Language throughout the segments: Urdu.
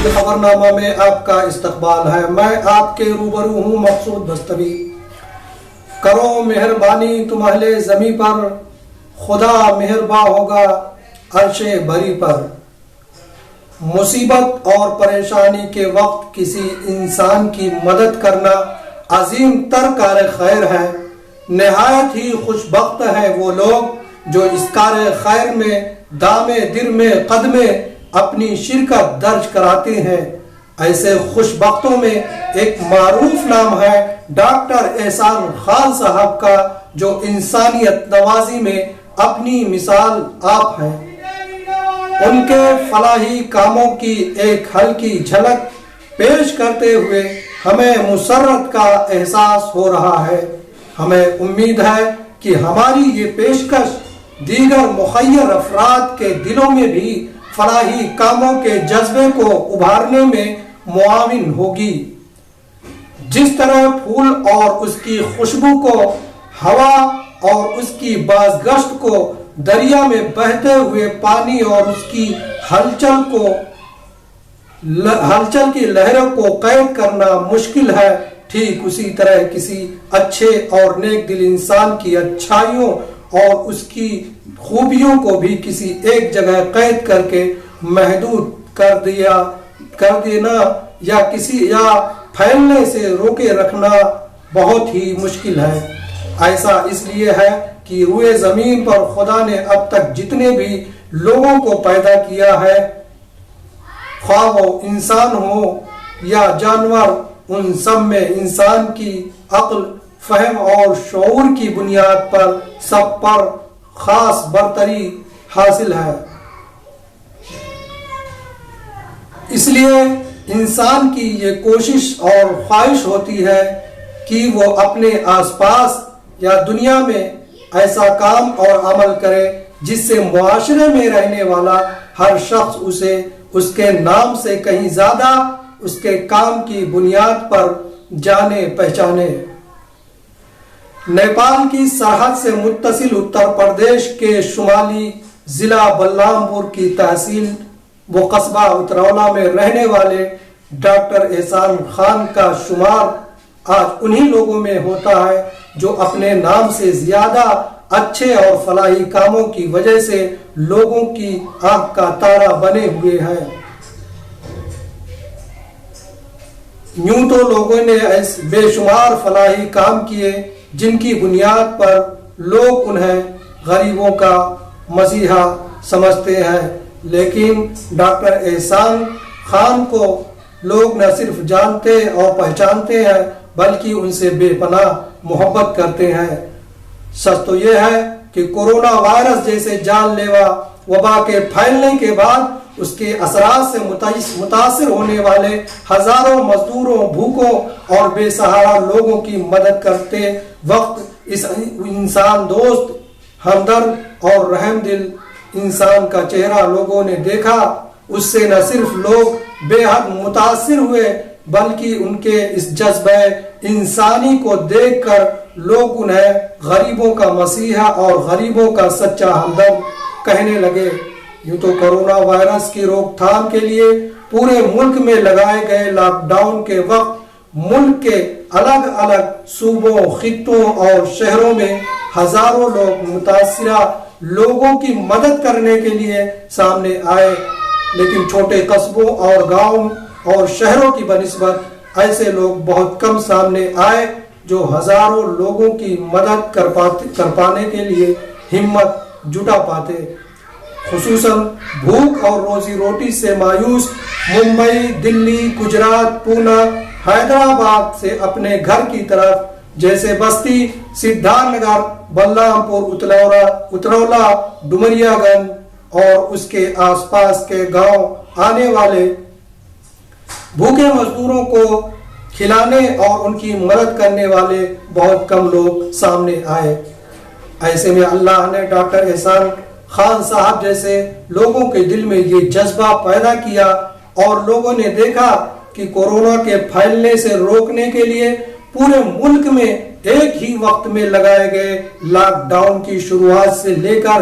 خبرنامہ میں آپ کا استقبال ہے۔ میں آپ کے روبرو ہوں مقصود بستوی۔ کرو مہربانی تم اہل زمیں پر، خدا مہرباں ہوگا عرش بری پر۔ مصیبت اور پریشانی کے وقت کسی انسان کی مدد کرنا عظیم تر کار خیر ہے۔ نہایت ہی خوش بخت ہے وہ لوگ جو اس کار خیر میں دام در میں قدمے اپنی شرکت درج کراتے ہیں۔ ایسے خوش بختوں میں ایک معروف نام ہے ڈاکٹر احسان خان صاحب کا، جو انسانیت نوازی میں اپنی مثال آپ ہیں۔ ان کے فلاحی کاموں کی ایک ہلکی جھلک پیش کرتے ہوئے ہمیں مسرت کا احساس ہو رہا ہے۔ ہمیں امید ہے کہ ہماری یہ پیشکش دیگر مخیر افراد کے دلوں میں بھی فلاحی کاموں کے جذبے کو ابھارنے میں معاون ہوگی۔ جس طرح پھول اور اس کی خوشبو کو، ہوا اور اس کی بازگشت کو، دریا میں بہتے ہوئے پانی اور اس کی ہلچل کی لہروں کو قید کرنا مشکل ہے، ٹھیک اسی طرح کسی اچھے اور نیک دل انسان کی اچھائیوں اور اس کی خوبیوں کو بھی کسی ایک جگہ قید کر کے محدود کر دینا یا پھیلنے سے روکے رکھنا بہت ہی مشکل ہے۔ ایسا اس لیے ہے کہ روئے زمین پر خدا نے اب تک جتنے بھی لوگوں کو پیدا کیا ہے، خواہ وہ انسان ہو یا جانور، ان سب میں انسان کی عقل، فہم اور شعور کی بنیاد پر سب پر خاص برتری حاصل ہے۔ اس لیے انسان کی یہ کوشش اور خواہش ہوتی ہے کہ وہ اپنے آس پاس یا دنیا میں ایسا کام اور عمل کرے جس سے معاشرے میں رہنے والا ہر شخص اسے اس کے نام سے کہیں زیادہ اس کے کام کی بنیاد پر جانے پہچانے۔ نیپال کی سرحد سے متصل اتر پردیش کے شمالی ضلع بلرام پور کی تحصیل و قصبہ اترولہ میں رہنے والے ڈاکٹر احسان خان کا شمار آج انہی لوگوں میں ہوتا ہے جو اپنے نام سے زیادہ اچھے اور فلاحی کاموں کی وجہ سے لوگوں کی آنکھ کا تارا بنے ہوئے ہیں۔ یوں تو لوگوں نے ایسے بے شمار فلاحی کام کیے جن کی بنیاد پر لوگ انہیں غریبوں کا مسیحا سمجھتے ہیں، لیکن ڈاکٹر احسان خان کو لوگ نہ صرف جانتے اور پہچانتے ہیں بلکہ ان سے بے پناہ محبت کرتے ہیں۔ سچ تو یہ ہے کہ کورونا وائرس جیسے جان لیوا وبا کے پھیلنے کے بعد اس کے اثرات سے متاثر ہونے والے ہزاروں مزدوروں، بھوکوں اور بے سہارا لوگوں کی مدد کرتے وقت اس انسان دوست، ہمدرد اور رحم دل انسان کا چہرہ لوگوں نے دیکھا۔ اس سے نہ صرف لوگ بے حد متاثر ہوئے بلکہ ان کے اس جذبہ انسانی کو دیکھ کر لوگ انہیں غریبوں کا مسیحا اور غریبوں کا سچا ہمدرد کہنے لگے۔ یوں تو کورونا وائرس کی روک تھام کے لیے پورے ملک میں لگائے گئے لاک ڈاؤن کے وقت ملک کے الگ الگ صوبوں، خطوں اور شہروں میں ہزاروں لوگ متاثرہ لوگوں کی مدد کرنے کے لیے سامنے آئے، لیکن چھوٹے قصبوں اور گاؤں اور شہروں کی بنسبت ایسے لوگ بہت کم سامنے آئے جو ہزاروں لوگوں کی مدد کر پانے کے لیے ہمت جٹا پاتے۔ خصوصاً بھوک اور روزی روٹی سے مایوس ممبئی، دلی، گجرات، پونا، حیدرآباد سے اپنے گھر کی طرف جیسے بستی، سدھارتھ نگر، بلرام پور، اترولہ، ڈومریا گنج اور اس کے آس پاس کے گاؤں آنے والے بھوکے مزدوروں کو کھلانے اور ان کی مدد کرنے والے بہت کم لوگ سامنے آئے۔ ایسے میں اللہ نے ڈاکٹر احسان خان صاحب جیسے لوگوں کے دل میں یہ جذبہ پیدا کیا اور لوگوں نے دیکھا کہ کورونا کے پھیلنے سے روکنے کے لیے پورے ملک میں ایک ہی وقت میں لگائے گئے لاک ڈاؤن کی شروعات سے لے کر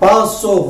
500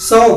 100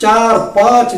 4-5